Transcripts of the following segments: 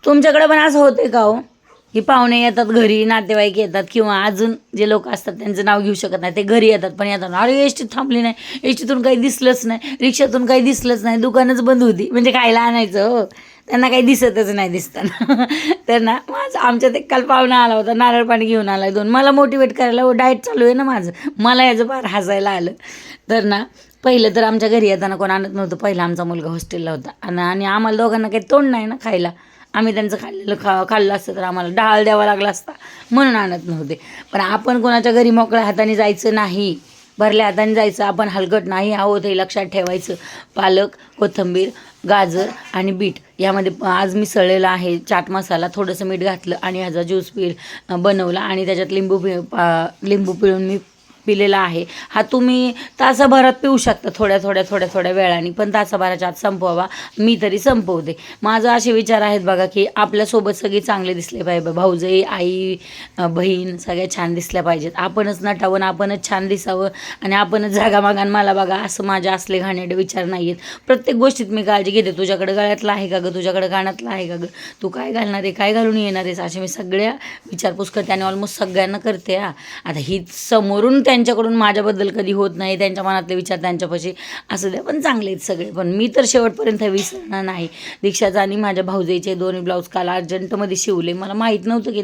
तुमच्याकडे पण असं होते का हो, की पाहुणे येतात घरी, नातेवाईक येतात किंवा अजून जे लोक असतात त्यांचं नाव घेऊ शकत नाही, ते घरी येतात पण येतात, अरे एसटीत थांबली नाही, एसटीतून काही दिसलंच नाही, रिक्षातून काही दिसलंच नाही, दुकानच बंद होती, म्हणजे खायला आणायचं हो, त्यांना काही दिसतच नाही दिसताना. तर ना माझं आमच्यात एक काल पाहुणा आला होता, नारळ पाणी घेऊन आला 2, मला मोटिवेट करायला, हो डाएट चालू आहे ना माझं, मला याचं फार हसायला आलं. तर ना पहिलं तर आमच्या घरी येताना कोण आणत नव्हतं, पहिला आमचा मुलगा हॉस्टेलला होता आणि आम्हाला दोघांना काही तोंड नाही ना खायला, आम्ही त्यांचं खाल्लं असतं तर आम्हाला डाळ द्यावा लागला असता, म्हणून आणत नव्हते. पण आपण कोणाच्या घरी मोकळ्या हाताने जायचं नाही, भरल्या हाताने जायचं, आपण हलकट नाही आहोत हे लक्षात ठेवायचं. पालक, कोथिंबीर, गाजर आणि बीट यामध्ये आज मिसळलेलं आहे, चाट मसाला, थोडंसं मीठ घातलं आणि ह्याचा ज्यूस बनवला आणि त्याच्यात लिंबू पिळून मी पिलेला आहे. हा तुम्ही तासाभरात पिऊ शकता, थोड्या वेळाने, पण तासाभराच्या आत संपवावा, मी तरी संपवते. माझा असे विचार आहेत बघा, की आपल्यासोबत सगळे चांगले दिसले पाहिजे, भाऊजाई, आई, बहीण सगळ्या छान दिसल्या पाहिजेत, आपणच नटावं, आपणच छान दिसावं आणि आपणच जागामागान मला बघा असं माझे असले घाणेरडे विचार नाही आहेत. प्रत्येक गोष्टीत मी काळजी घेते, तुझ्याकडे गळ्यातला आहे का गं, तुझ्याकडे कानातला आहे का गं, तू काय घालणार आहे, काय घालून येणार आहेस, असे मी सगळ्या विचारपूस करते आणि ऑलमोस्ट सगळ्यांना करते. आता ही समोरून त्यांच्याकडून माझ्याबद्दल कधी होत नाही, त्यांच्या मनातले विचार त्यांच्यापाशी असू द्या, पण चांगले आहेत सगळे, पण मी तर शेवटपर्यंत विसरणार नाही. दीक्षाचा आणि माझ्या भाऊजाईचे दोन्ही ब्लाऊज काल अर्जंटमध्ये शिवले, मला माहीत नव्हतं की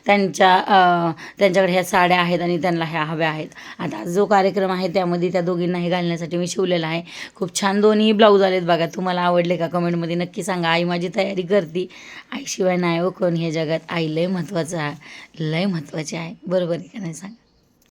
त्यांच्याकडे ह्या साड्या आहेत आणि त्यांना ह्या हव्या आहेत. आता जो कार्यक्रम आहे त्यामध्ये त्या दोघींनाही घालण्यासाठी मी शिवलेला आहे. खूप छान दोन्ही ब्लाऊज आलेत बघा. तुम्हाला आवडले का कमेंटमध्ये नक्की सांगा. आई माझी तयारी करते, आईशिवाय नाही हो कोण हे जगात, आई लय महत्त्वाचं आहे, लय महत्त्वाची आहे, बरोबर आहे का नाही सांगा.